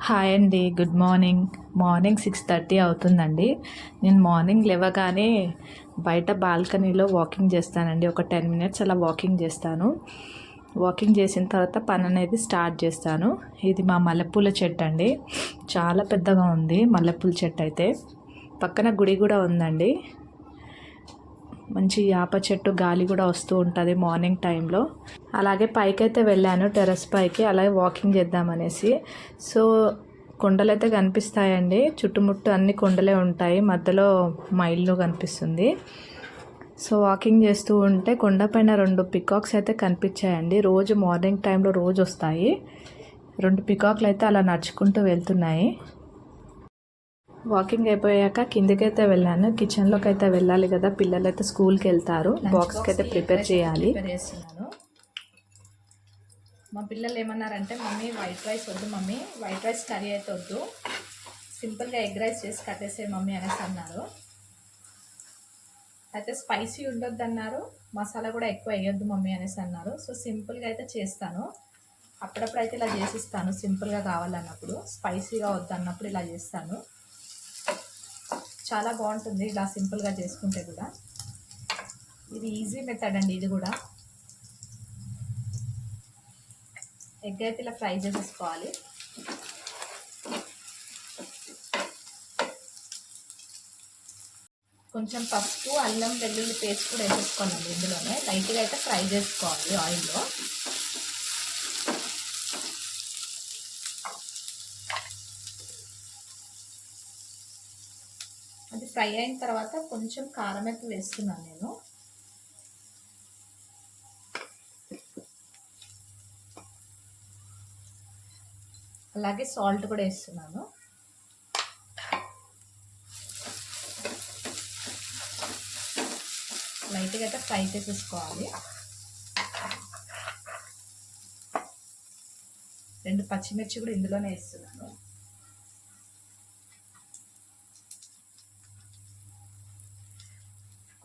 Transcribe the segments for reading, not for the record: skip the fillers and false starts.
Hi అండి. Good morning. Morning 6:30 అవుతుందండి. నేను మార్నింగ్ లేవగానే బయట బాల్కనీలో వాకింగ్ చేస్తానండి. ఒక 10 మినిట్స్ అలా వాకింగ్ చేస్తాను. వాకింగ్ చేసిన తర్వాత పని అనేది స్టార్ట్ చేస్తాను. ఇది మా మల్లెపూల చెట్టు అండి. చాలా పెద్దగా ఉంది మల్లెపూల చెట్టు అయితే. పక్కన గుడి కూడా ఉందండి. మంచి యాప చెట్టు గాలి కూడా వస్తూ ఉంటుంది మార్నింగ్ టైంలో. అలాగే పైకైతే వెళ్ళాను, టెర్రస్ పైకి అలాగే వాకింగ్ చేద్దామనేసి. సో కొండలైతే కనిపిస్తాయండి, చుట్టుముట్టు అన్ని కొండలే ఉంటాయి, మధ్యలో మా ఇల్లు కనిపిస్తుంది. సో వాకింగ్ చేస్తూ ఉంటే కొండపైన 2 పికాక్స్ అయితే కనిపించాయండి. రోజు మార్నింగ్ టైంలో రోజు వస్తాయి. 2 పికాక్లు అయితే అలా నడుచుకుంటూ వెళ్తున్నాయి. వాకింగ్ అయిపోయాక కిందికైతే వెళ్ళాను. కిచెన్లోకి అయితే వెళ్ళాలి కదా, పిల్లలు అయితే స్కూల్కి వెళ్తారు. బాక్స్కి అయితే ప్రిపేర్ చేయాలి. చేస్తున్నాను. మా పిల్లలు ఏమన్నారంటే, మమ్మీ వైట్ రైస్ వద్దు మమ్మీ, వైట్ రైస్ కర్రీ అయితే వద్దు, సింపుల్గా ఎగ్ రైస్ చేసి కట్టేసే మమ్మీ అనేసి అన్నారు. అయితే స్పైసీ ఉండొద్దు అన్నారు, మసాలా కూడా ఎక్కువ వేయొద్దు మమ్మీ అనేసి అన్నారు. సో సింపుల్గా అయితే చేస్తాను. అప్పుడప్పుడు అయితే ఇలా చేసిస్తాను, సింపుల్గా కావాలన్నప్పుడు. స్పైసీగా వద్దు అన్నప్పుడు ఇలా చేస్తాను. చాలా బాగుంటుంది ఇలా సింపుల్గా చేసుకుంటే కూడా. ఇది ఈజీ మెథడ్ అండి. ఇది కూడా ఎగ్ అయితే ఇలా ఫ్రై చేసేసుకోవాలి. కొంచెం పసుపు, అల్లం వెల్లుల్లి పేస్ట్ కూడా వేసేసుకోవాలండి ఇందులోనే. లైట్గా అయితే ఫ్రై చేసుకోవాలి ఆయిల్లో. అది ఫ్రై అయిన తర్వాత కొంచెం కారం అయితే వేస్తున్నాను నేను. అలాగే సాల్ట్ కూడా వేస్తున్నాను. లైట్గా అయితే ఫ్రై చేసేసుకోవాలి. 2 పచ్చిమిర్చి కూడా ఇందులోనే వేస్తున్నాను.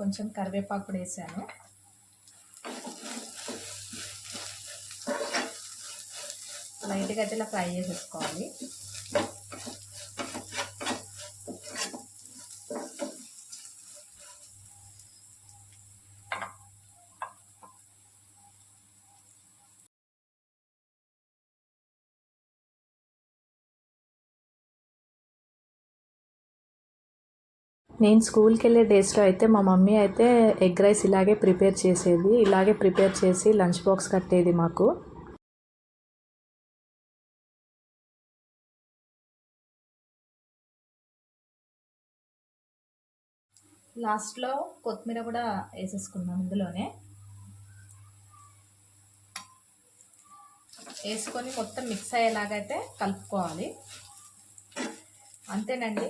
కొంచెం కరివేపాకు కూడా వేసాను. లైట్గా అయితే ఇలా ఫ్రై చేసేసుకోవాలి. నేను స్కూల్కి వెళ్ళే డేస్లో అయితే మా మమ్మీ అయితే ఎగ్ రైస్ ఇలాగే ప్రిపేర్ చేసేది. ఇలాగే ప్రిపేర్ చేసి లంచ్ బాక్స్ కట్టేది మాకు. లాస్ట్లో కొత్తిమీర కూడా వేసేసుకున్నాం ఇందులోనే. వేసుకొని మొత్తం మిక్స్ అయ్యేలాగైతే కలుపుకోవాలి. అంతేనండి,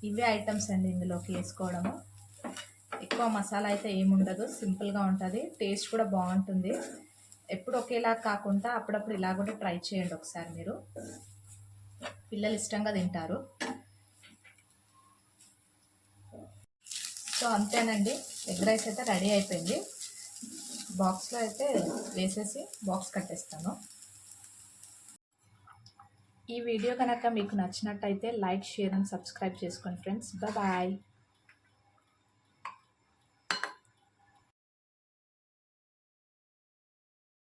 ఇవే ఐటమ్స్ అండి ఇందులోకి వేసుకోవడము. ఎక్కువ మసాలా అయితే ఏముండదు, సింపుల్గా ఉంటుంది, టేస్ట్ కూడా బాగుంటుంది. ఎప్పుడు ఒకేలా కాకుండా అప్పుడప్పుడు ఇలా కూడా ట్రై చేయండి ఒకసారి మీరు. పిల్లలు ఇష్టంగా తింటారు. సో అంతేనండి, ఎగ్ రైస్ అయితే రెడీ అయిపోయింది. బాక్స్లో అయితే వేసేసి బాక్స్ కట్టేస్తాను. ఈ వీడియో కనుక మీకు నచ్చినట్టయితే లైక్, షేర్ అండ్ సబ్స్క్రైబ్ చేసుకోండి ఫ్రెండ్స్. బాయ్.